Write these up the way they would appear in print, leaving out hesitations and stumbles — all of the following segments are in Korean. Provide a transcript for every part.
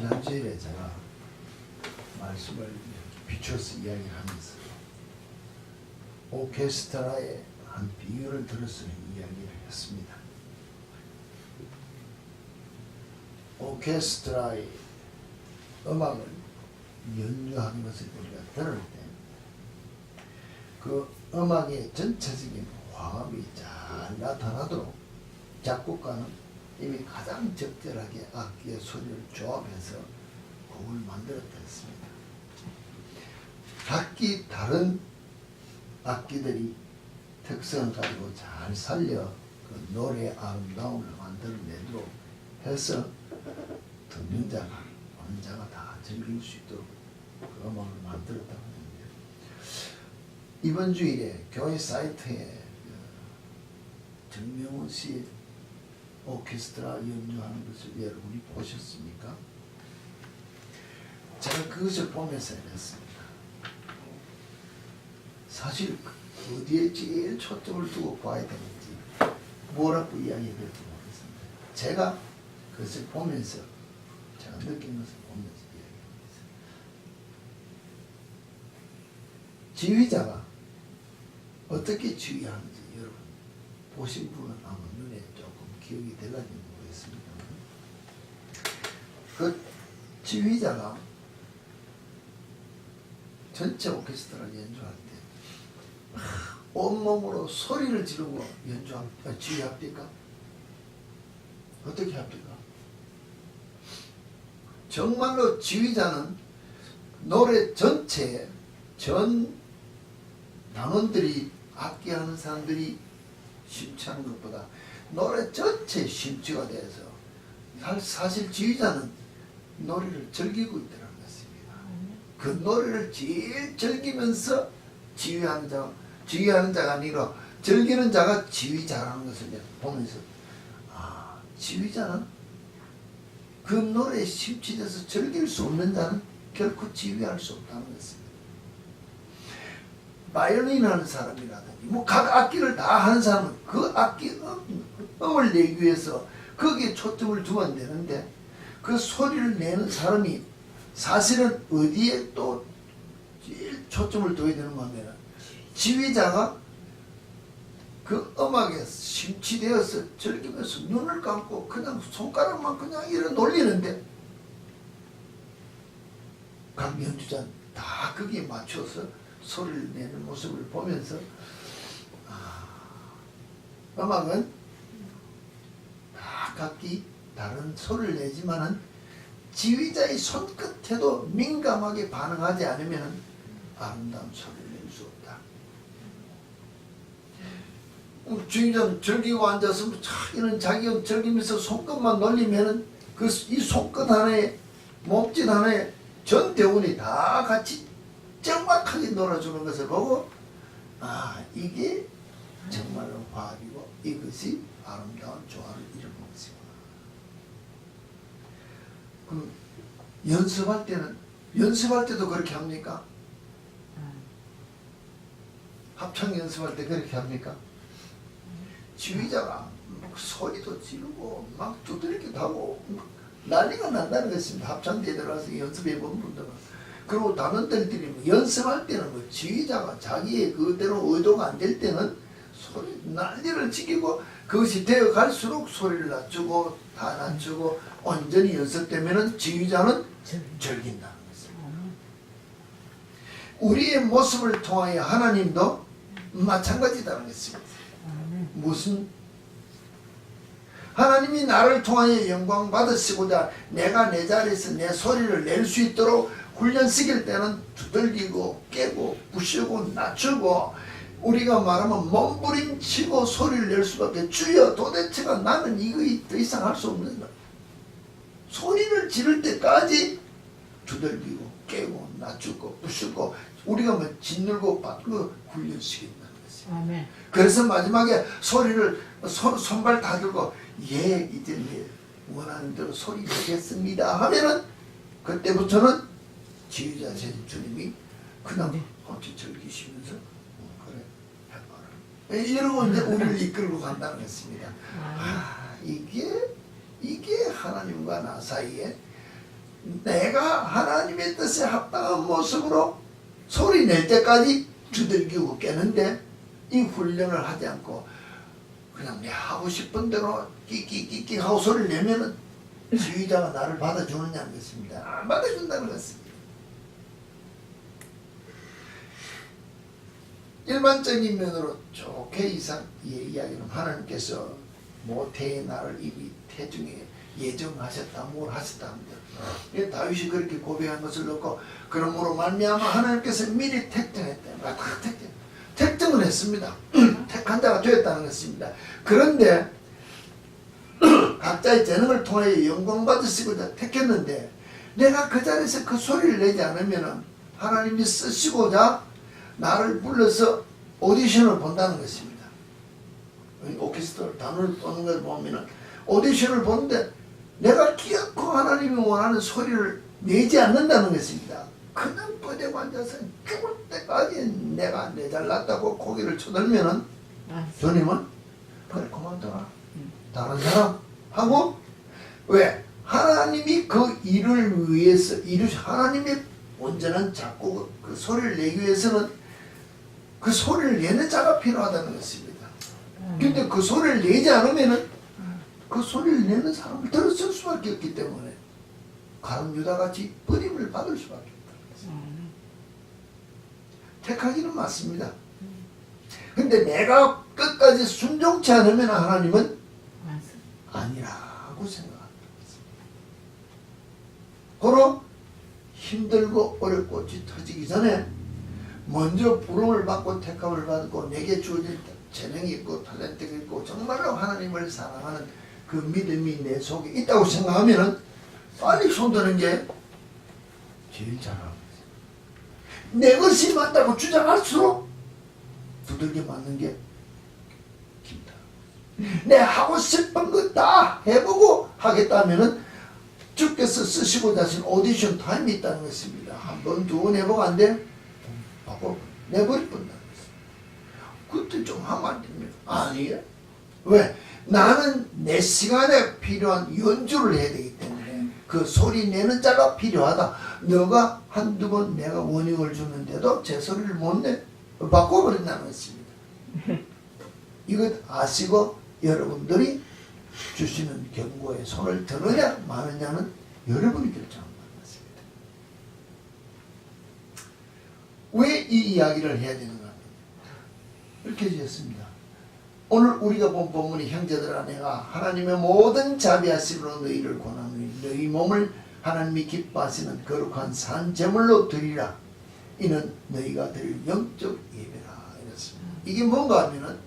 지난주에 제가 말씀을 비춰서 이야기하면서 오케스트라의 한 비유를 들어서 이야기를 했습니다. 오케스트라의 음악을 연주하는 것을 우리가 들을 때 그 음악의 전체적인 화음이 잘 나타나도록 작곡가는 이미 가장 적절하게 악기의 소리를 조합해서 곡을 만들었다 했습니다. 각기 다른 악기들이 특성을 가지고 잘 살려 그 노래의 아름다움을 만들어내도록 해서 듣는 자가 보는 자가 다 즐길 수 있도록 그 음악을 만들었다고 합니다. 이번 주일에 교회 사이트에 정명훈 씨 오케스트라 연주하는 것을 여러분이 보셨습니까? 제가 그것을 보면서 이랬습니다. 사실 어디에 제일 초점을 두고 봐야 되는지 뭐라고 이야기해야 될지 모르겠습니다. 제가 그것을 보면서 제가 느낀 것을 보면서 이야기합니다. 지휘자가 어떻게 지휘하는지 여러분 보신 분은 아마 눈에 조금 기억이 되는지 모르겠습니다. 그 지휘자가 전체 오케스트라를 연주할 때 온몸으로 소리를 지르고 지휘합니까? 어떻게 합니까? 정말로 지휘자는 노래 전체에 전 단원들이 악기하는 사람들이 심취하는 것보다 노래 전체에 심취가 돼서 사실 지휘자는 노래를 즐기고 있다는 것입니다. 그 노래를 제일 즐기면서 지휘하는 자가 아니라 즐기는 자가 지휘자라는 것을 보면서 지휘자는 그 노래에 심취돼서 즐길 수 없는 자는 결코 지휘할 수 없다는 것입니다. 바이올린 하는 사람이라든지 각 악기를 다 하는 사람은 그 악기 음을 내기 위해서 거기에 초점을 두면 되는데 그 소리를 내는 사람이 사실은 어디에 또 제일 초점을 둬야 되는 거면 지휘자가 그 음악에 심취되어서 즐기면서 눈을 감고 그냥 손가락만 그냥 이래 놀리는데 각 연주자는 다 거기에 맞춰서 소리를 내는 모습을 보면서 음악은 다 각기 다른 소리를 내지만은 지휘자의 손끝에도 민감하게 반응하지 않으면 아름다운 소리를 낼 수 없다. 지휘자는 즐기고 앉아서 이런 자기가 즐기면서 손끝만 놀리면은 이 손끝 하나에 몸짓 하나에 전 대원이 다 같이 정확하게 놀아주는 것을 보고 이게 정말로 화합이고 이것이 아름다운 조화를 이루는 것이구나. 그럼 연습할 때도 그렇게 합니까? 합창 연습할 때 그렇게 합니까? 지휘자가 소리도 지르고 막 두드리기도 하고 난리가 난다는 것입니다. 합창대에 들어가서 연습해본 분들은. 그리고 단원들끼리 연습할 때는 지휘자가 자기의 그대로 의도가 안 될 때는 소리 난리를 지키고 그것이 되어 갈수록 소리를 낮추고 다 낮추고 온전히 연습되면은 지휘자는 즐긴다는 것입니다. 우리의 모습을 통하여 하나님도 마찬가지다는 것입니다. 무슨 하나님이 나를 통하여 영광 받으시고자 내가 내 자리에서 내 소리를 낼 수 있도록 훈련 시킬 때는 두들기고 깨고 부수고 낮추고 우리가 말하면 몸부림치고 소리를 낼 수밖에 주여 도대체가 나는 이거 더 이상 할 수 없는 거야. 소리를 지를 때까지 두들기고 깨고 낮추고 부수고 우리가 뭐 짓눌고 받고 훈련시킨다는 것이에요. 그래서 마지막에 소리를 손발 다 들고 예 이제 원하는 대로 소리 내겠습니다 하면은 그때부터는 지휘자 주님이 그냥 어찌 즐기시면서 그래 해봐라 이러고 이제 우리를 이끌고 간다는 것입니다. 이게 하나님과 나 사이에 내가 하나님의 뜻에 합당한 모습으로 소리 낼 때까지 두들기고 깨는데 이 훈련을 하지 않고 그냥 내 하고 싶은 대로 끼끼끼끼 하고 소리를 내면은 지휘자가 나를 받아주느냐는 것입니다. 안 받아준다는 것입니다. 일반적인 면으로 좋게 이야기는 하나님께서 모태의 나를 이미 태중에 예정하셨다, 뭘 하셨다 합니다. 다윗이 그렇게 고백한 것을 놓고 그러므로 말미암아 하나님께서 미리 택정했다. 택정을 했습니다. 택한 자가 되었다는 것입니다. 그런데 각자의 재능을 통하여 영광 받으시고자 택했는데 내가 그 자리에서 그 소리를 내지 않으면 하나님이 쓰시고자 나를 불러서 오디션을 본다는 것입니다. 오케스트라 단어를 떠는 걸 보면 오디션을 보는데 내가 기어코 하나님이 원하는 소리를 내지 않는다는 것입니다. 그냥 꺼대고 앉아서 죽을 때까지 내가 내 잘났다고 고개를 쳐들면은 주님은 그래 그만둬라 다른 사람 하고 왜? 하나님이 그 일을 위해서 하나님의 온전한 작곡 그 소리를 내기 위해서는 그 소리를 내는 자가 필요하다는 것입니다. 근데 그 소리를 내지 않으면은 그 소리를 내는 사람을 들었을 수밖에 없기 때문에 가룟 유다같이 버림을 받을 수밖에 없다는 것입니다. 택하기는 맞습니다. 근데 내가 끝까지 순종치 않으면 하나님은 아니라고 생각합니다. 바로 힘들고 어렵고 짙어지기 전에 먼저 부름을 받고 택함을 받고 내게 주어진 재능이 있고 탤런트가 있고 정말로 하나님을 사랑하는 그 믿음이 내 속에 있다고 생각하면 빨리 손드는 게 제일 잘하는 거죠. 내 것이 맞다고 주장할수록 두들겨 맞는 게 깊다. 내 하고 싶은 거 다 해보고 하겠다면은 주께서 쓰시고자 하신 오디션 타임이 있다는 것입니다. 한 번, 두 번 해보고 안 돼? 바꿔 내버릴 뻔다는 것입니다. 그때 좀 하면 안 됩니다. 아니에요. 왜? 나는 내 시간에 필요한 연주를 해야 되기 때문에 그 소리 내는 자가 필요하다. 너가 한두 번 내가 원익을 주는데도 제 소리를 못 내? 바꿔버린다는 것입니다. 이것 아시고 여러분들이 주시는 경고에 손을 드느냐 마느냐는 여러분이 결정하는 것입니다. 왜 이 이야기를 해야 되는가? 이렇게 주셨습니다. 오늘 우리가 본 본문이 형제들아 내가 하나님의 모든 자비하심으로 너희를 권하노니 너희 몸을 하나님이 기뻐하시는 거룩한 산 제물로 드리라. 이는 너희가 드릴 영적 예배라. 이랬습니다. 이게 뭔가 하면은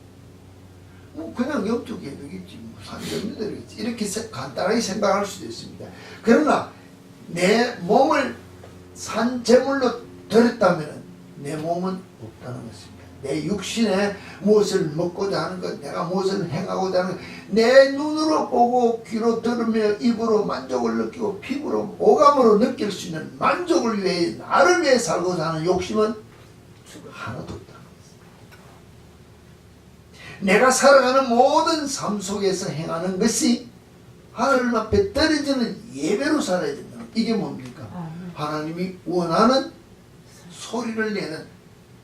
뭐 그냥 영적 예배겠지 뭐 산제물이겠지 이렇게 간단하게 생각할 수도 있습니다. 그러나 내 몸을 산 제물로 드렸다면 내 몸은 없다는 것입니다. 내 육신에 무엇을 먹고자 하는 것, 내가 무엇을 행하고자 하는 것, 내 눈으로 보고 귀로 들으며 입으로 만족을 느끼고 피부로 오감으로 느낄 수 있는 만족을 위해 나를 위해 살고자 하는 욕심은 하나도 없다는 것입니다. 내가 살아가는 모든 삶 속에서 행하는 것이 하나님 앞에 떨어지는 예배로 살아야 된다. 이게 뭡니까? 하나님이 원하는 소리를 내는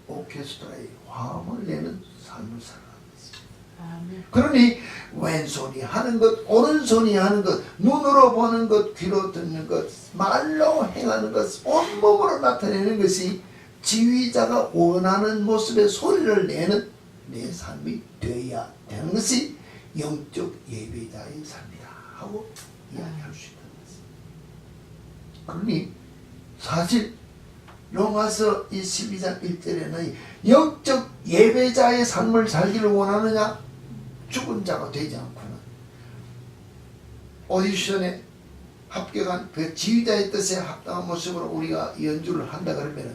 오케스트라의 화음을 내는 삶을 살아가는 것입니다. 그러니 왼손이 하는 것, 오른손이 하는 것, 눈으로 보는 것, 귀로 듣는 것, 말로 행하는 것, 온몸으로 나타내는 것이 지휘자가 원하는 모습의 소리를 내는 내 삶이 되어야 되는 것이 영적 예배자의 삶이다 하고 이야기할 수 있는 것입니다. 그러니 사실 로마서 12장 1절에는 영적 예배자의 삶을 살기를 원하느냐? 죽은 자가 되지 않고는 오디션에 합격한 그 지휘자의 뜻에 합당한 모습으로 우리가 연주를 한다 그러면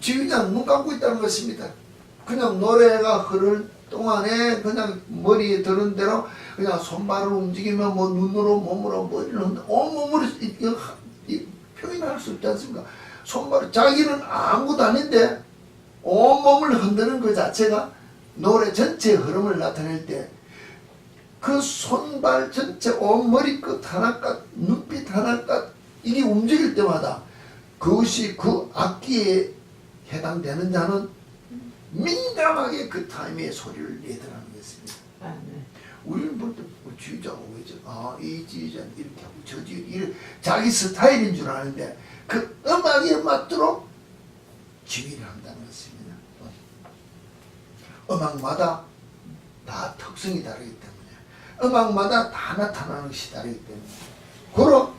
지휘자는 눈 감고 있다는 것입니다. 그냥 노래가 흐를 동안에 그냥 머리에 드는 대로 그냥 손발을 움직이며 뭐 눈으로 몸으로 머리를 온몸으로 표현할 수 없지 않습니까? 손발 자기는 아무것도 아닌데 온몸을 흔드는 그 자체가 노래 전체의 흐름을 나타낼 때 그 손발 전체 온 머리끝 하나껏 눈빛 하나껏 이게 움직일 때마다 그것이 그 악기에 해당되는 자는 민감하게 그 타임의 소리를 내더라는 것입니다. 우리는 볼 때 지휘자가 왜죠? 이 지휘자는 이렇게 하고 저 지휘 자기 스타일인 줄 아는데 그 음악에 맞도록 지휘를 한다는 것입니다. 음악마다 다 특성이 다르기 때문에 음악마다 다 나타나는 것이 다르기 때문에 그럼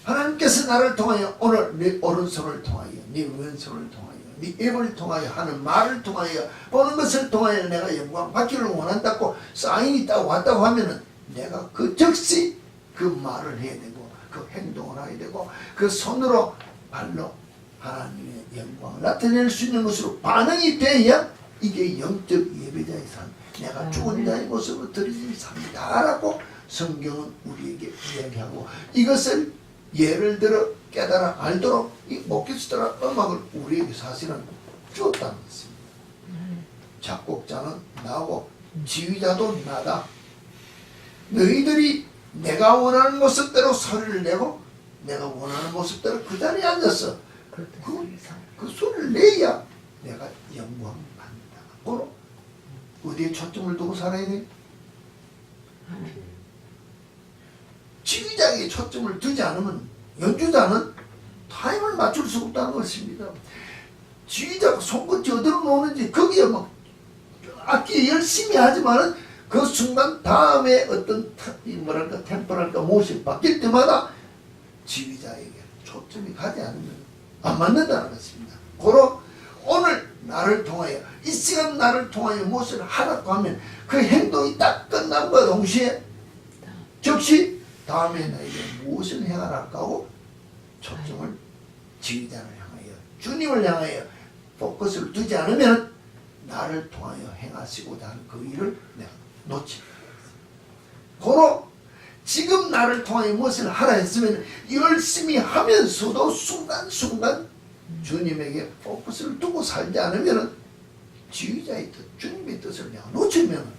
하나님께서 나를 통하여 오늘 네 오른손을 통하여 네 왼손을 통하여 네 입을 통하여 하는 말을 통하여 보는 것을 통하여 내가 영광 받기를 원한다고 사인이 딱 왔다고 하면은 내가 그 즉시 그 말을 해야 되고 그 행동을 해야 되고 그 손으로 발로 하나님의 영광을 나타낼 수 있는 것으로 반응이 돼야 이게 영적 예배자의 삶, 내가 죽은 자의 모습을 드리는 삶이다 라고 성경은 우리에게 이야기하고 이것을 예를 들어 깨달아 알도록 이 오케스트라 음악을 우리에게 사실은 주었다는 것입니다. 작곡자는 나고 지휘자도 나다. 너희들이 내가 원하는 모습대로 소리를 내고 내가 원하는 모습대로 그 자리에 앉아서 그 소리를 내야 내가 영광을 받는다. 그럼 어디에 초점을 두고 살아야 돼? 지휘자에게 초점을 두지 않으면 연주자는 타임을 맞출 수 없다는 것입니다. 지휘자가 손끝이 어디로 노는지 거기에 막 악기 열심히 하지만은 그 순간 다음에 어떤 뭐랄까 템포랄까 모습이 바뀔 때마다 지휘자에게 초점이 가지 않으면 안 맞는다는 것입니다. 고로 오늘 나를 통하여 이 시간 나를 통하여 무엇을 하라고 하면 그 행동이 딱 끝남과 동시에 즉시 다음에 나에게 무엇을 행하라고 하고 초점을 지휘자를 향하여 주님을 향하여 포커스를 두지 않으면 나를 통하여 행하시고자 하는 그 일을 내가 놓칩니다. 고로 지금 나를 통하여 무엇을 하라 했으면 열심히 하면서도 순간순간 주님에게 포커스를 두고 살지 않으면 지휘자의 뜻, 주님의 뜻을 내가 놓치면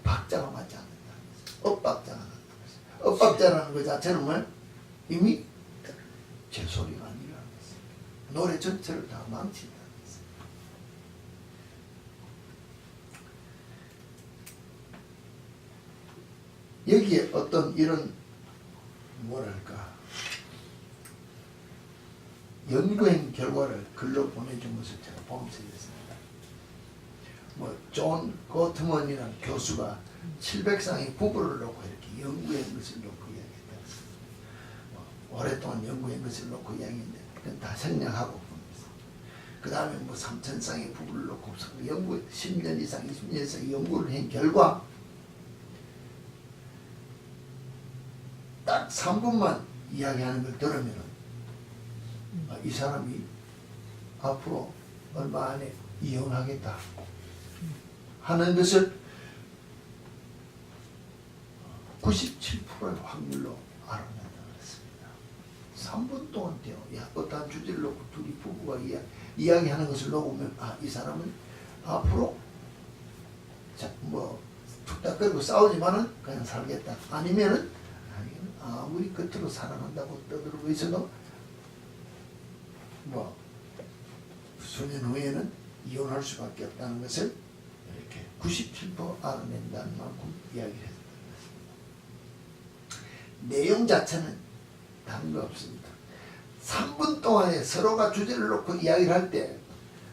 박자가 맞지 않는다. 엇박자가 난다. 엇박자라는 것 자체는 뭐 이미 제 소리가 아니라는 것입니다. 노래 전체를 다 망친다는 것입니다. 여기에 어떤 이런 뭐랄까 연구한 결과를 글로 보내준 것을 제가 보면서 있습니다. 뭐 존 고트먼이라는 교수가 700쌍의 부부를 놓고 이렇게 연구한 것을 놓고 이야기했다. 오랫동안 연구한 것을 놓고 이야기했는데 그건 다 생략하고 봅니다. 그 다음에 뭐 3000쌍의 부부를 놓고 연구 10년 이상 20년 이상 연구를 한 결과 딱 3분만 이야기하는 걸 들으면 이 사람이 앞으로 얼마 안에 이혼하겠다 하는 것을 97%의 확률로 알아낸다고 했습니다. 3분 동안 돼요. 어떠한 주제를 놓고 둘이 부부가 이야기하는 것을 놓으면 이 사람은 앞으로 뭐 툭닥거리고 싸우지만은 그냥 살겠다. 아니면은 아무리 겉으로 사랑한다고 떠들고 있어도 뭐 수년 후에는 이혼할 수밖에 없다는 것을 이렇게 97% 알아낸다는 만큼 이야기를 했습니다. 내용 자체는 다른 거 없습니다. 3분 동안에 서로가 주제를 놓고 이야기를 할 때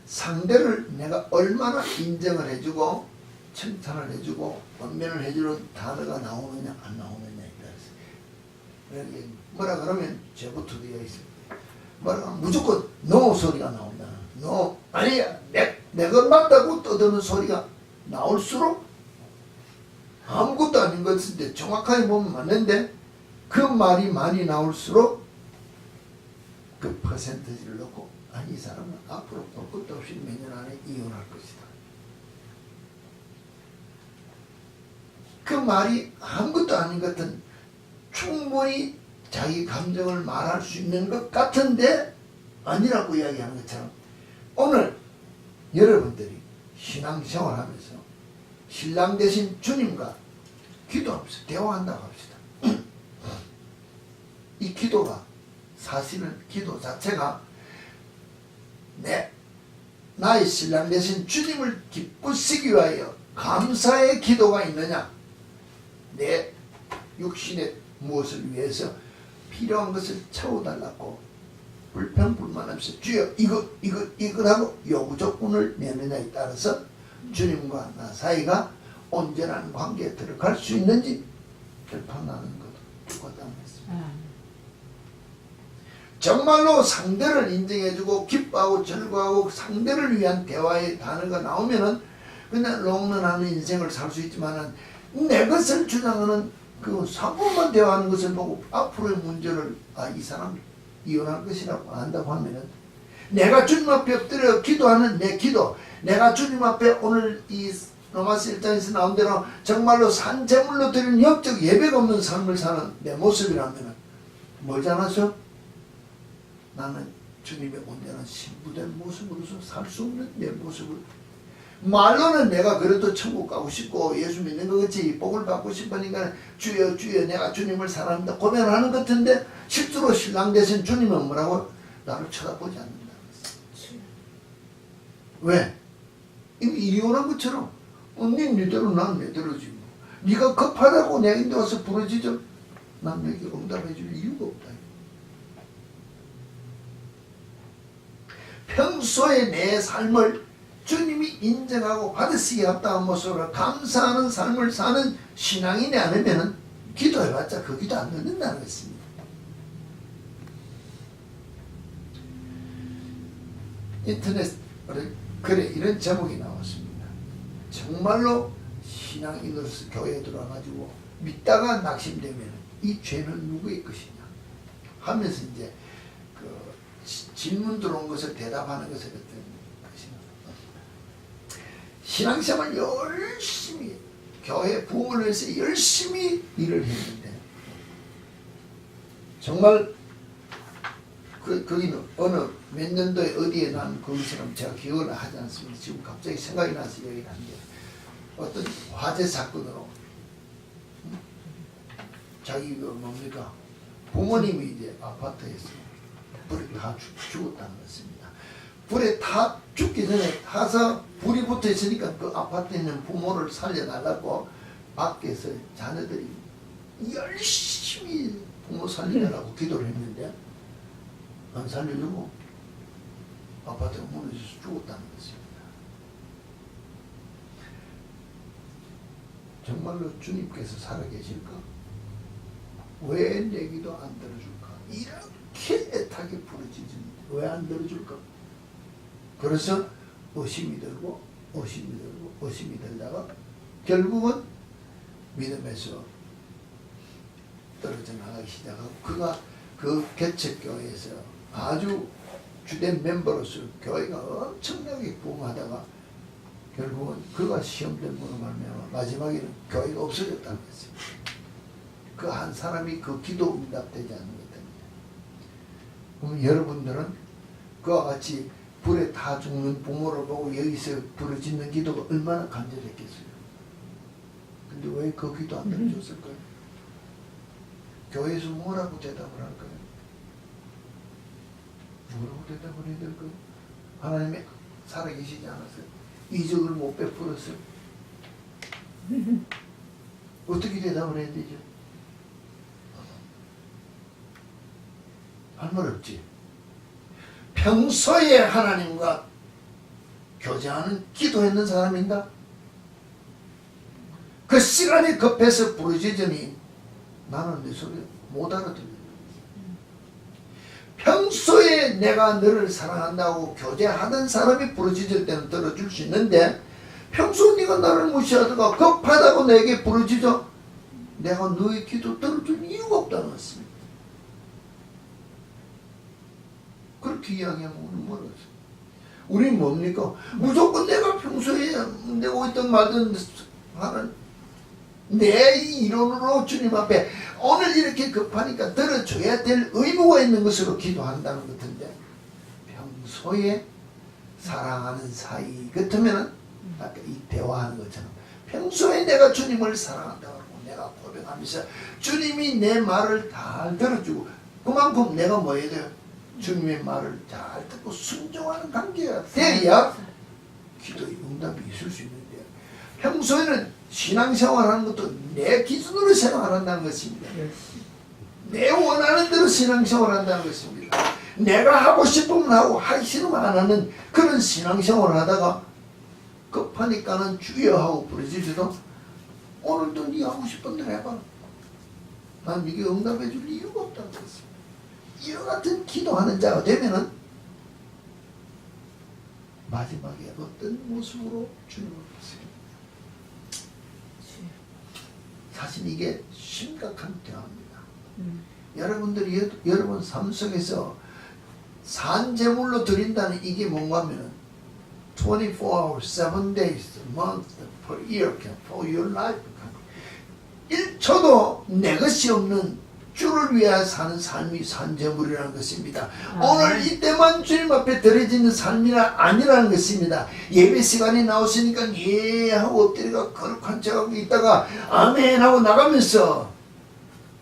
상대를 내가 얼마나 인정을 해주고 칭찬을 해주고 권면을 해주는 단어가 나오느냐 안 나오느냐에 따라서 뭐라 그러면 제부터 되어 있습니다. 뭐라 그러면 무조건 NO 소리가 나온다. NO 아니야 내가 맞다고 떠드는 소리가 나올수록 아무것도 아닌 것 같은데 정확하게 보면 맞는데 그 말이 많이 나올수록 그 퍼센트지를 놓고 이 사람은 앞으로 볼 것도 없이 몇 년 안에 이혼할 것이다. 그 말이 아무것도 아닌 것 같은 충분히 자기 감정을 말할 수 있는 것 같은데 아니라고 이야기하는 것처럼 오늘 여러분들이 신앙생활하면서 신랑 대신 주님과 기도하면서 대화한다고 합시다. 이 기도가 사실은 기도 자체가 나의 신랑 되신 주님을 기쁘시기 위하여 감사의 기도가 있느냐, 내 육신의 무엇을 위해서 필요한 것을 채워달라고 불평불만 없이 주여 이거라고 요구 조건을 내느냐에 따라서 주님과 나 사이가 온전한 관계에 들어갈 수 있는지 결판나는 것도 똑같다는 말씀. 정말로 상대를 인정해주고 기뻐하고 즐거워하고 상대를 위한 대화의 단어가 나오면은 그냥 롱런하는 인생을 살 수 있지만은 내 것을 주장하는 그 상품만 대화하는 것을 보고 앞으로의 문제를 이 사람 이혼할 것이라고 안다고 하면은 내가 주님 앞에 엎드려 기도하는 내 기도, 내가 주님 앞에 오늘 이 로마서 1장에서 나온 대로 정말로 산재물로 드리는 영적 예배가 없는 삶을 사는 내 모습이라면 뭐지 않았어? 나는 주님의 온전한 신부된 모습으로서 살 수 없는 내 모습을, 말로는 내가 그래도 천국 가고 싶고 예수 믿는 것 같이 복을 받고 싶으니까 주여 주여 내가 주님을 사랑한다 고백하는 것 같은데 실제로 신랑 되신 주님은 뭐라고? 나를 쳐다보지 않는다. 왜? 이혼한 것처럼 니대로 난 내대로지 뭐. 네가 급하다고 내 인데 와서 부러지죠? 난 여기 응답해 줄 이유가 없다. 평소에 내 삶을 주님이 인정하고 받으시기에 합당한 모습으로 감사하는 삶을 사는 신앙인이 아니면 기도해봤자 그 기도 안 듣는다는 것입니다. 인터넷 글에 이런 제목이 나왔습니다. 정말로 신앙인으로서 교회에 들어와가지고 믿다가 낙심되면 이 죄는 누구의 것이냐 하면서 이제 그 질문 들어온 것을 대답하는 것을 어떤 것입니다. 신앙생활 열심히 교회 부흥을 위해서 열심히 일을 했는데 정말 거기는 어느 몇 년도에 어디에 난 그것처럼 제가 기억을 하지 않습니다. 지금 갑자기 생각이 나서 얘기를 하는데 어떤 화재 사건으로 자기 뭡니까 부모님이 이제 아파트에서 불에 다 죽었다는 것입니다. 불에 다 죽기 전에 타서 불이 붙어 있으니까 그 아파트에 있는 부모를 살려달라고 밖에서 자녀들이 열심히 부모 살리려고 기도를 했는데 안 살려주고 아파트가 무너져서 죽었다는 것입니다. 정말로 주님께서 살아계실까? 왜 내 기도 안 들어줄까? 이렇게 애타게 부르짖는데 왜 안 들어줄까? 그래서 의심이 들고 의심이 들다가 결국은 믿음에서 떨어져 나가기 시작하고 그가 그 개척교회에서 아주 주된 멤버로서 교회가 엄청나게 부흥하다가 결국은 그가 시험됨으로 말미암아 마지막에는 교회가 없어졌다는 것입니다. 그 한 사람이 그 기도 응답되지 않는 것 때문에. 그럼 여러분들은 그와 같이 불에 다 죽는 부모를 보고 여기서 부르짖는 기도가 얼마나 간절했겠어요. 근데 왜 그 기도 안 들어줬을까요? 교회에서 뭐라고 대답을 할까요? 뭐라고 대답을 해야 될까요? 하나님이 살아계시지 않았어요? 이적을 못 베풀었어요? 어떻게 대답을 해야 되죠? 할 말 없지. 평소에 하나님과 교제하는 기도했는 사람인가? 그 시간이 급해서 부르짖으니 나는 내 소리 못 알아듣는. 평소에 내가 너를 사랑한다고 교제하던 사람이 부르짖을 때는 들어줄 수 있는데 평소 네가 나를 무시하다가 급하다고 내게 부르짖어 내가 너의 기도 들어줄 이유가 없다는 것입니다. 그렇게 이야기하면 우리는 뭐라고 했어요? 우리는 뭡니까? 무조건 내가 평소에 내가 있던 말든 하는 내 이론으로 주님 앞에 오늘 이렇게 급하니까 들어줘야 될 의무가 있는 것으로 기도한다는 것 같은데 평소에 사랑하는 사이 같으면은 아까 이 대화하는 것처럼 평소에 내가 주님을 사랑한다고 하고 내가 고백하면서 주님이 내 말을 다 들어주고 그만큼 내가 뭐 해야 돼요? 주님의 말을 잘 듣고 순종하는 관계가 돼야 기도의 응답이 있을 수 있는데, 평소에는 신앙생활하는 것도 내 기준으로 생활한다는 것입니다. 내 원하는 대로 신앙생활한다는 것입니다. 내가 하고 싶으면 하고 하기 싫으면 안 하는 그런 신앙생활을 하다가 급하니까는 주여 하고 부르짖어도 오늘도 네 하고 싶은 대로 해봐. 난 이게 응답해 줄 이유가 없다는 것입니다. 이와 같은 기도하는 자가 되면은 마지막에 어떤 모습으로 주님을 보세요. 사실 이게 심각한 대화입니다. 여러분들이 여러분 삶 속에서 산제물로 드린다는 이게 뭔가 하면은 24 hours, 7 days, a month, per year, for your life. 1초도 내 것이 없는 주를 위하여 사는 삶이 산제물이라는 것입니다. 오늘 이때만 주님 앞에 드려지는 삶이나 아니라는 것입니다. 예배 시간이 나오시니까 예 하고 엎드려가 거룩한 척하고 있다가 아멘 하고 나가면서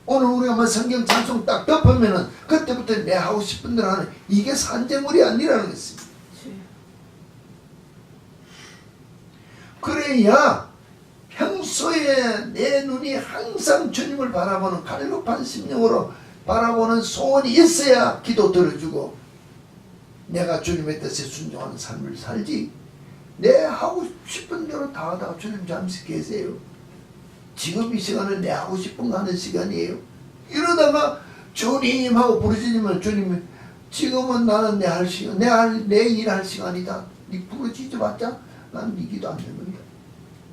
오늘 우리가 뭐 성경 찬송 딱 덮으면은 그때부터 내 하고 싶은 대로 하는 이게 산제물이 아니라는 것입니다. 그래야 평소에 내 눈이 항상 주님을 바라보는 갈급한 심령으로 바라보는 소원이 있어야 기도 들어주고 내가 주님의 뜻에 순종하는 삶을 살지, 내 하고 싶은 대로 다 하다가 주님 잠시 계세요. 지금 이 시간은 내 하고 싶은 거 하는 시간이에요. 이러다가 주님 하고 부르짖으면 주님이 지금은 나는 내 할 시간, 내 일 할 시간이다. 네 부르짖어 봤자 나는 네 기도 안 되는데.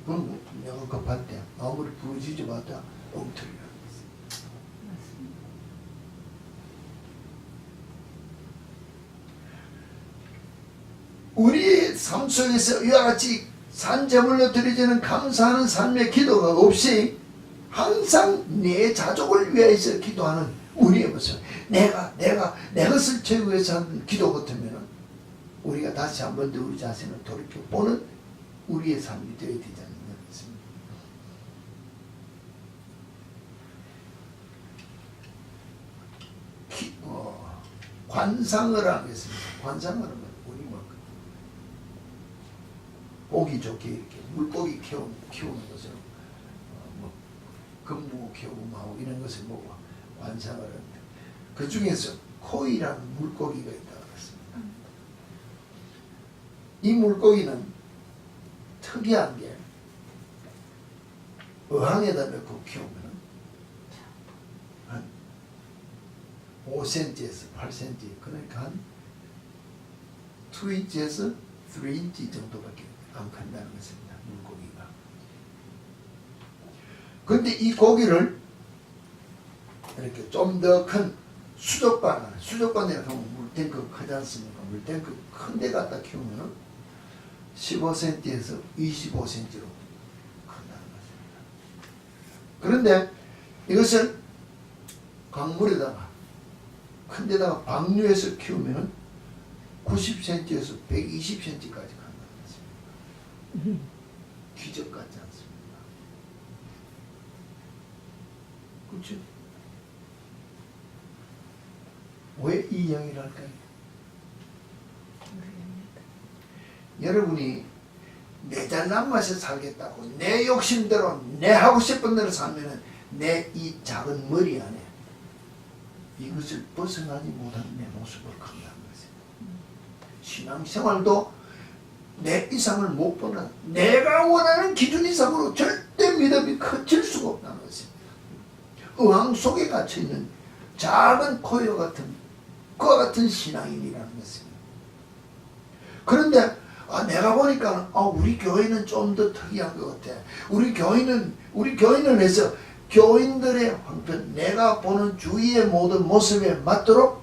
그럼 내가 급할 때 아무리 부르짖어 봤자 엉터리라는 거지. 우리 삶 속에서 이와 같이 산제물로 드려지는 감사하는 삶의 기도가 없이 항상 내 자족을 위해서 기도하는 우리의 모습, 내 것을 채우기 위해서 하는 기도 같으면 우리가 다시 한 번 더 우리 자신을 돌이켜보는 우리의 삶이 되어야 되지 않는 것입니다. 관상을 하겠습니다. 관상을 하면 우리 뭐 보기 좋게 이렇게 물고기 키우는 것을 뭐 금붕어 키우고 하고 이런 것을 보고 관상을 합니다. 그 중에서 코이라는 물고기가 있다고 했습니다. 이 물고기는 특이한 게 어항에다 넣고 키우면 한 5cm에서 8cm, 그러니까 한 2인치에서 3인치 정도밖에 안 큰다는 것입니다. 물고기가. 근데 이 고기를 이렇게 좀 더 큰 수족관에 가면 물탱크 크지 않습니까? 물탱크 큰 데 갖다 키우면 15cm에서 25cm로 큰다는 것입니다. 그런데 이것을 강물에다가 큰 데다가 방류해서 키우면 90cm에서 120cm까지 간다는 것입니다. 기적 같지 않습니까? 그렇죠? 왜 이 이야기를 할까요? 여러분이 내 잘난 맛에 살겠다고 내 욕심대로 내 하고 싶은 대로 살면은 내 이 작은 머리 안에 이것을 벗어나지 못하는 내 모습을 간다는 것입니다. 신앙생활도 내 이상을 못 보는, 내가 원하는 기준 이상으로 절대 믿음이 커질 수가 없다는 것입니다. 어항 속에 갇혀있는 작은 코요 같은 그와 같은 신앙인이라는 것입니다. 그런데 내가 보니까 우리 교회는 좀 더 특이한 것 같아. 우리 교인을 해서 교인들의 형편, 내가 보는 주위의 모든 모습에 맞도록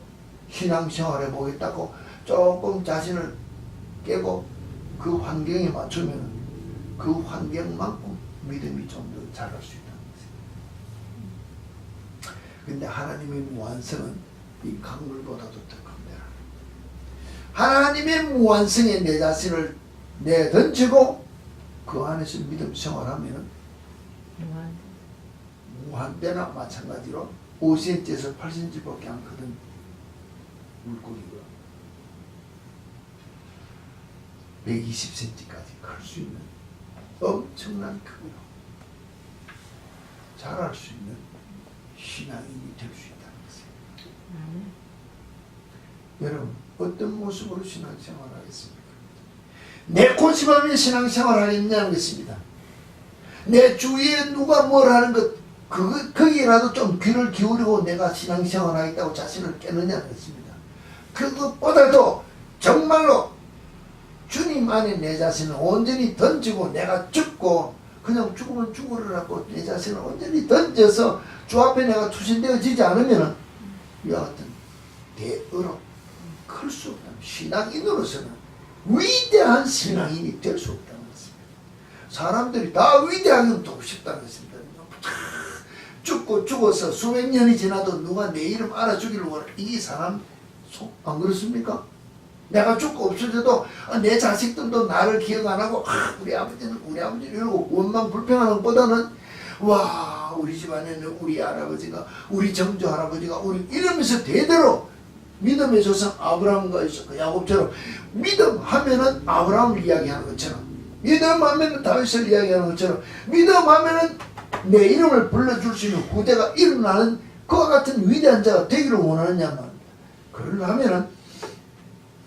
신앙생활해 보겠다고 조금 자신을 깨고 그 환경에 맞추면 그 환경만큼 믿음이 좀 더 자랄 수 있다는 것입니다. 근데 하나님의 무한성은 이 강물보다도 더 큽니다. 하나님의 무한성에 내 자신을 내던지고 그 안에서 믿음 생활하면 무한대나 마찬가지로 5cm에서 8cm밖에 안 크던 물고기가 120cm까지 클 수 있는 엄청난 크고요. 잘할 수 있는 신앙인이 될 수 있다는 것이에요. 여러분 어떤 모습으로 신앙생활을 하겠습니까? 내 고집하며 신앙생활을 하겠냐는 것입니다. 내 주위에 누가 뭘 하는 것 거기라도 좀 귀를 기울이고 내가 신앙생활을 하겠다고 자신을 깨느냐는 것입니다. 그것보다도 정말로 주님 안에 내 자신을 온전히 던지고 내가 죽고 그냥 죽으면 죽으라고 내 자신을 온전히 던져서 주 앞에 내가 투신되어지지 않으면 이와 같은 대어로 클 수 없다는 신앙인으로서는 위대한 신앙인이 될 수 없다는 것입니다. 사람들이 다 위대하게 되고 싶다는 것입니다. 죽어서 수백 년이 지나도 누가 내 이름 알아주기를 원해. 이 사람 안 그렇습니까? 내가 죽고 없어져도 내 자식들도 나를 기억 안 하고 우리 아버지는 이러고 원망 불평하는 것보다는 와 우리 집안에는 우리 할아버지가 우리 정조 할아버지가 우리 이러면서 대대로 믿음의 조상 아브라함과 이삭 야곱처럼 믿음하면은 아브라함을 이야기하는 것처럼 믿음하면은 다윗을 이야기하는 것처럼 믿음하면은 내 이름을 불러줄 수 있는 후대가 일어나는 그와 같은 위대한 자가 되기를 원하느냐만 그러려면은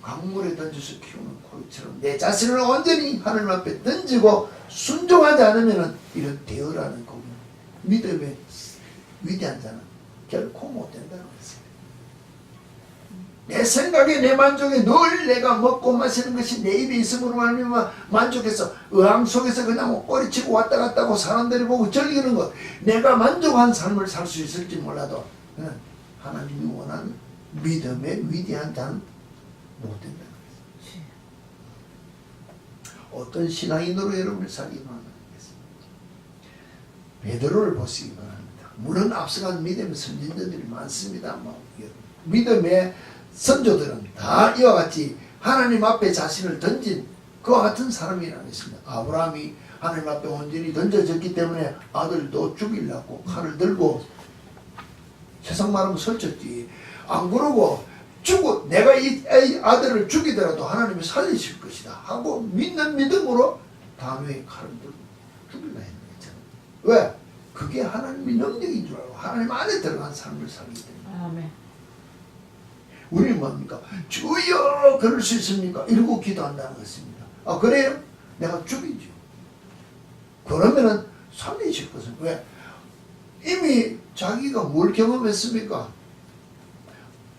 강물에 던져서 키우는 고기처럼 내 자신을 온전히 하늘 앞에 던지고 순종하지 않으면 이런 대어라는 고기 믿음의 위대한 자는 결코 못 된다는 것입니다. 내 생각에 내 만족에 늘 내가 먹고 마시는 것이 내 입에 있음으로 말미암아 만족해서 의왕 속에서 그냥 꼬리치고 왔다 갔다 하고 사람들이 보고 즐기는 것 내가 만족한 삶을 살 수 있을지 몰라도 하나님이 원하는 믿음의 위대한 자는 못 된다는 것입니다. 어떤 신앙인으로 여러분을 살기 원하겠습니다. 베드로를 보시기 바랍니다. 물론 앞서간 믿음의 선진들이 많습니다. 믿음의 선조들은 다 이와 같이 하나님 앞에 자신을 던진 그와 같은 사람이라는 것입니다. 아브라함이 하나님 앞에 온전히 던져졌기 때문에 아들도 죽이려고 칼을 들고 세상 말하면 설쳤지. 안 그러고 내가 이 아들을 죽이더라도 하나님이 살리실 것이다 하고 믿는 믿음으로 다음에 칼을 들고 죽이려 했는 거잖아요. 왜? 그게 하나님의 능력인 줄 알고 하나님 안에 들어간 삶을 살기 때문에. 아멘. 우리는 뭡니까? 주여 그럴 수 있습니까? 이러고 기도한다는 것입니다. 아 그래요? 내가 죽이죠. 그러면은 살리실 것은 왜? 이미 자기가 뭘 경험했습니까?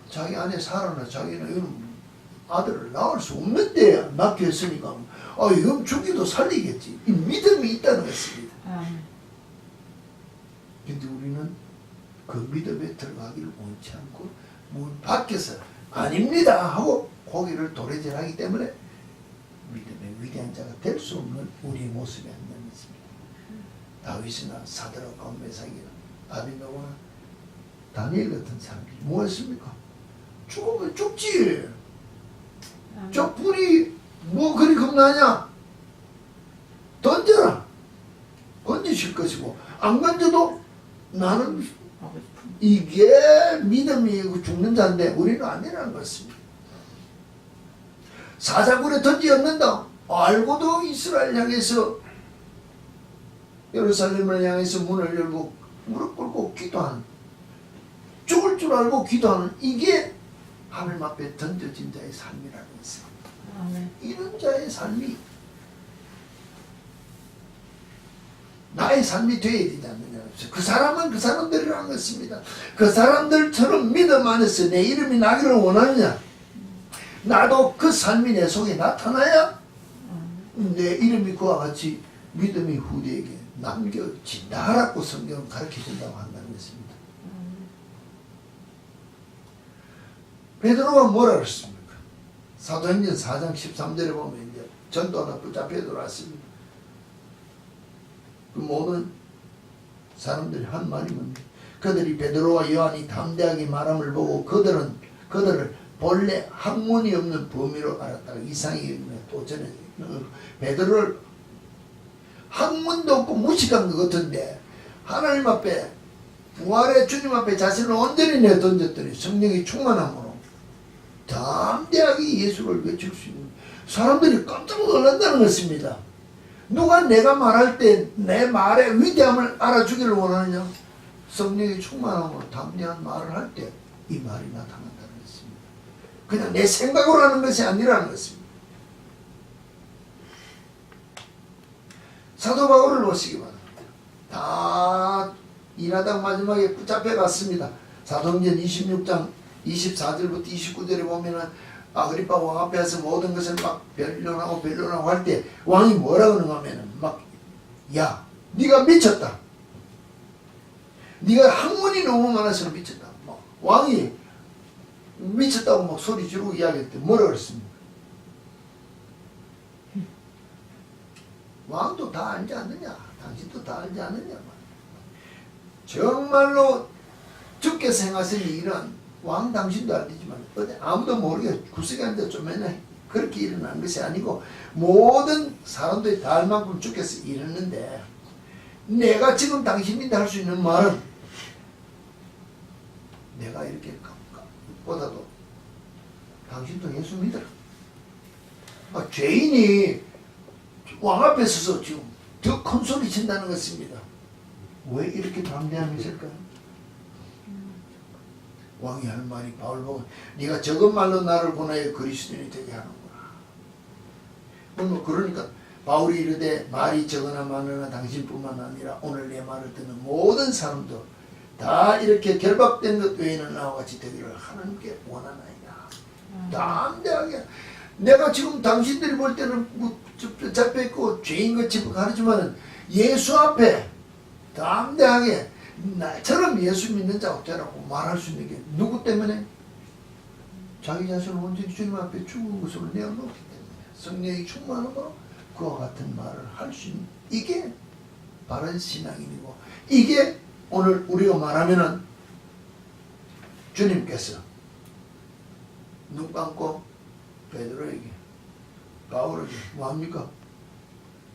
자기 안에 살아나 자기는 이런 아들을 낳을 수 없는데 낳게 했으니까 이건 죽이도 살리겠지. 이 믿음이 있다는 것입니다. 근데 우리는 그 믿음에 들어가기를 원치 않고 문 밖에서 아닙니다 하고 고개를 도래질하기 때문에 믿음의 위대한 자가 될 수 없는 우리의 모습이 안 되는 것입니다. 다윗이나 사드락과 메삭이나 아벤노고나 다니엘 같은 사람들이 뭐했습니까? 죽으면 죽지. 저 불이 뭐 그리 겁나냐? 던져라. 건지실 것이고 안 건져도 나는 이게 믿음이 죽는 자인데 우리는 아니라는 것입니다. 사자굴에 던지었는다. 알고도 이스라엘 향해서 예루살렘을 향해서 문을 열고 무릎 꿇고 기도하는 죽을 줄 알고 기도하는 이게 하나님 앞에 던져진 자의 삶이라는 것입니다. 이런 자의 삶이 나의 삶이 되어야 되지 않느냐. 그 사람은 그 사람들이라는 것입니다. 그 사람들처럼 믿음 안에서 내 이름이 나기를 원하느냐. 나도 그 삶이 내 속에 나타나야 내 이름이 그와 같이 믿음이 후대에게 남겨진다라고 성경은 가르쳐준다고 한다는 것입니다. 베드로가 뭐라 그랬습니까? 사도행전 4장 13절에 보면 이제 전도 하나 붙잡혀 들어왔습니다. 그 모든 사람들이 한 말이 뭡니까? 그들이 베드로와 요한이 담대하게 말함을 보고 그들을 본래 학문이 없는 범위로 알았다가 이상이 또 전에 베드로를 학문도 없고 무식한 것 같은데 하나님 앞에 부활의 주님 앞에 자신을 온전히 내던졌더니 성령이 충만함으로 담대하게 예수를 외칠 수 있는, 사람들이 깜짝 놀란다는 것입니다. 누가 내가 말할 때 내 말의 위대함을 알아주기를 원하느냐? 성령이 충만함으로 담대한 말을 할 때 이 말이 나타난다는 것입니다. 그냥 내 생각으로 하는 것이 아니라는 것입니다. 사도 바울을 보시기 바랍니다. 다 일하다 마지막에 붙잡혀 갔습니다. 사도행전 26장 24절부터 29절에 보면은 아그리파 왕 앞에서 모든 것을 막 변론하고 할 때 왕이 뭐라 그러는가 하면은 막, 야, 네가 미쳤다. 네가 학문이 너무 많아서 미쳤다. 막 왕이 미쳤다고 막 소리 지르고 이야기했대. 뭐라 그랬습니까? 왕도 다 알지 않느냐? 당신도 다 알지 않느냐? 정말로 죽게 생각하신 일은 왕 당신도 알지만 아무도 모르게 구석에 앉아 좀 맨날 그렇게 일어난 것이 아니고 모든 사람들이 다 알 만큼 죽게서 일었는데, 내가 지금 당신인데 할 수 있는 말은 내가 이렇게 보다도 당신도 예수 믿어라. 죄인이 왕 앞에 서서 지금 더 큰 소리 친다는 것입니다. 왜 이렇게 담대함이 있을까요? 왕이 할 말이 바울 보고, 네가 적은 말로 나를 보내어 그리스도인이 되게 하는구나. 그러니까 바울이 이르되 말이 적으나 많으나 당신뿐만 아니라 오늘 내 말을 듣는 모든 사람도 다 이렇게 결박된 것 외에는 나와 같이 되기를 하나님께 원하나이다. 담대하게. 내가 지금 당신들이 볼 때는 잡혀있고 죄인같이 가르지만 예수 앞에 담대하게 나처럼 예수 믿는 자 없다라고 말할 수 있는 게 누구 때문에? 자기 자신을 온전히 주님 앞에 죽은 것으로 내어놓기 때문에 성령이 충만하고 그와 같은 말을 할 수 있는, 이게 바른 신앙인이고, 이게 오늘 우리가 말하면은 주님께서 눈 감고 베드로에게, 바울에게 뭐합니까?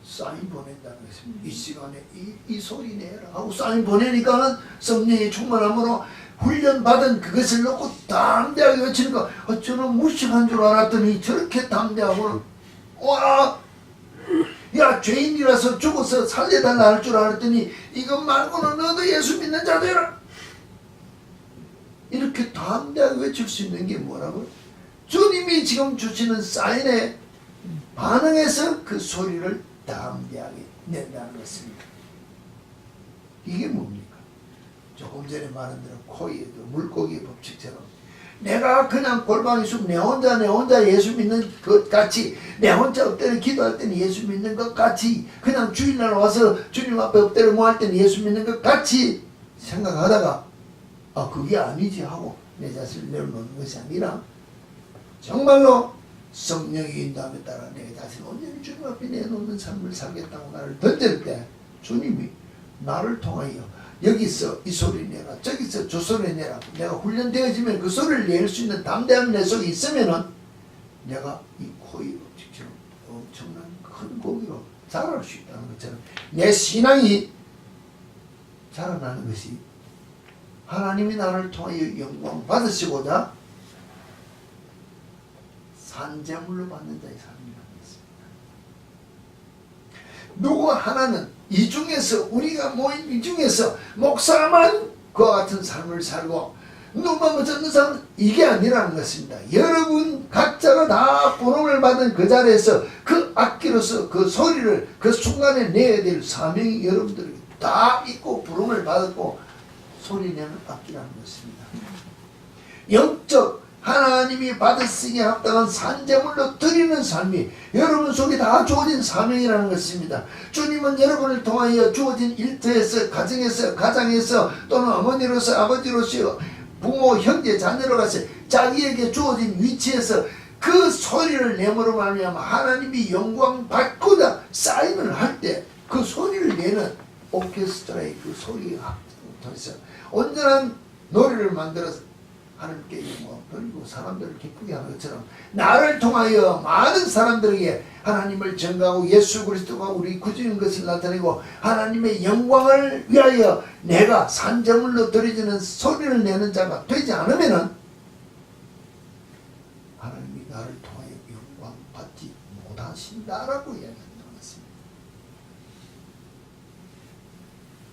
사인 보낸다는 것입니다. 이 시간에 이 소리 내라 하고 사인 보내니까는 성령의 충만함으로 훈련받은 그것을 놓고 담대하게 외치니까 저는 무식한 줄 알았더니 저렇게 담대하고, 와, 야, 죄인이라서 죽어서 살려달라 할 줄 알았더니 이것 말고는 너도 예수 믿는 자 되라. 이렇게 담대하게 외칠 수 있는 게 뭐라고요? 주님이 지금 주시는 사인에 반응해서 그 소리를 담대하게 낸다는 것입니다. 이게 뭡니까? 조금 전에 말한 대로 코이에도 물고기의 법칙처럼 내가 그냥 골방에 숨 내 혼자 예수 믿는 것 같이, 내 혼자 엎드려 기도할 때는 예수 믿는 것 같이, 그냥 주일날 와서 주님 앞에 엎드려 뭐 할 때는 예수 믿는 것 같이 생각하다가 그게 아니지 하고 내 자신을 내려놓는 것이 아니라 정말로 성령의 인도함에 따라 내 자신을 온전히 주님 앞에 내놓는 삶을 살겠다고 나를 던질 때 주님이 나를 통하여 여기서 이 소리 내라, 저기서 저 소리 내라, 내가 훈련되어지면 그 소리를 낼 수 있는 담대함 내 속에 있으면은 내가 이 코의 법칙처럼 엄청난 큰 고기로 자랄 수 있다는 것처럼 내 신앙이 자라나는 것이 하나님이 나를 통하여 영광 받으시고자 산재물로 받는 자의 삶이라는 것입니다. 누구 하나는 이 중에서, 우리가 모인 이 중에서 목사만 그와 같은 삶을 살고 누구만 못찾는 사람은 이게 아니라는 것입니다. 여러분 각자가 다 부름을 받은 그 자리에서 그 악기로서 그 소리를 그 순간에 내야 될 사명이 여러분들에게 다 있고 부름을 받았고 소리내는 악기라는 것입니다. 영적 하나님이 받으시기에 합당한 산재물로 드리는 삶이 여러분 속에 다 주어진 사명이라는 것입니다. 주님은 여러분을 통하여 주어진 일터에서, 가정에서 또는 어머니로서, 아버지로서, 부모, 형제, 자녀로서 자기에게 주어진 위치에서 그 소리를 내므로 말미암아 하나님이 영광 받고자 사인을 할 때 그 소리를 내는 오케스트라의 그 소리가 통해서 온전한 노래를 만들어서 하나님께 영광 돌리고 사람들을 기쁘게 하는 것처럼 나를 통하여 많은 사람들에게 하나님을 전가하고 예수 그리스도가 우리 구주인 것을 나타내고 하나님의 영광을 위하여 내가 산제물로 드려지는 소리를 내는 자가 되지 않으면은 하나님이 나를 통하여 영광 받지 못하신다라고 이야기하는 것입니다.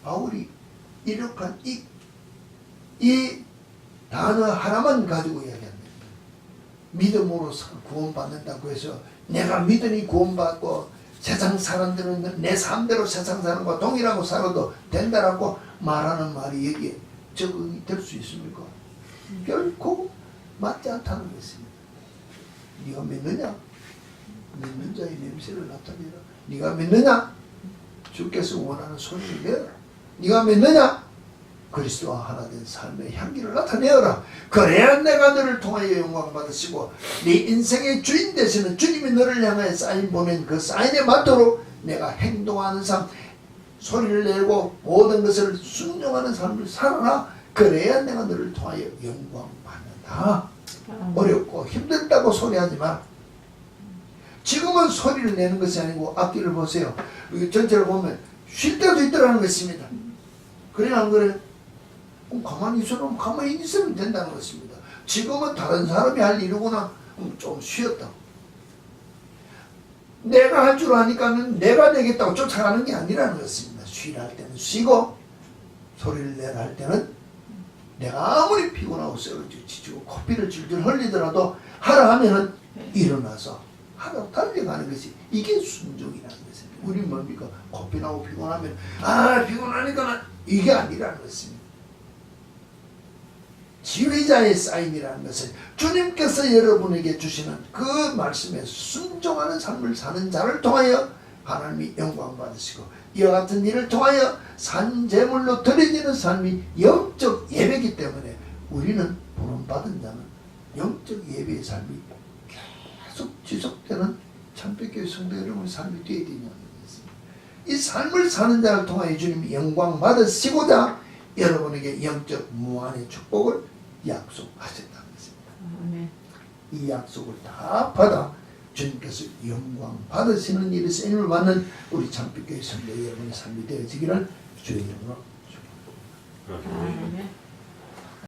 바울이 이룩한 이 단어 하나만 가지고 이야기합니다. 믿음으로 구원받는다고 해서 내가 믿으니 구원받고 세상 사람들은 내 삶대로 세상 사는 것과 동일하고 살아도 된다라고 말하는 말이 여기에 적응이 될 수 있습니까? 결코 맞지 않다는 것입니다. 네가 믿느냐? 믿는 자의 냄새를 나타내라. 네가 믿느냐? 주께서 원하는 소리를 내라. 네가 믿느냐? 그리스도와 하나 된 삶의 향기를 나타내어라. 그래야 내가 너를 통하여 영광 받으시고 네 인생의 주인 되시는 주님이 너를 향하여 사인 보낸 그 사인에 맞도록 내가 행동하는 삶, 소리를 내고 모든 것을 순종하는 삶을 살아라. 그래야 내가 너를 통하여 영광 받는다. 어렵고 힘들다고 소리하지 마. 지금은 소리를 내는 것이 아니고 앞뒤를 보세요. 전체를 보면 쉴 때도 있더라는 것입니다. 그래 안 그래? 가만히 있으면 된다는 것입니다. 지금은 다른 사람이 할 일이구나. 좀 쉬었다. 내가 할 줄 아니까는 내가 되겠다고 쫓아가는 게 아니라는 것입니다. 쉬라 할 때는 쉬고 소리를 내라 할 때는 내가 아무리 피곤하고 쓰러지고 지치고 코피를 줄줄 흘리더라도 하라 하면은 일어나서 하라고 달려가는 것이 이게 순종이라는 것입니다. 우리 뭡니까? 코피 나고 피곤하면 피곤하니까 이게 아니라는 것입니다. 지휘자의 사인이라는 것은 주님께서 여러분에게 주시는 그 말씀에 순종하는 삶을 사는 자를 통하여 하나님이 영광 받으시고 이와 같은 일을 통하여 산제물로 드려지는 삶이 영적 예배이기 때문에 우리는 부름받은 자는 영적 예배의 삶이 계속 지속되는 참백교회 성도 여러분의 삶이 되어야 되냐는 것입니다. 이 삶을 사는 자를 통하여 주님이 영광 받으시고자 여러분에게 영적 무한의 축복을 약속하셨다는 것입니다. 이 약속을 다 받아 주님께서 영광 받으시는 일에 쓰임을 받는 우리 참빛교회 성도 여러분의 삶이 되어지기를 주의 이름으로 축복합니다.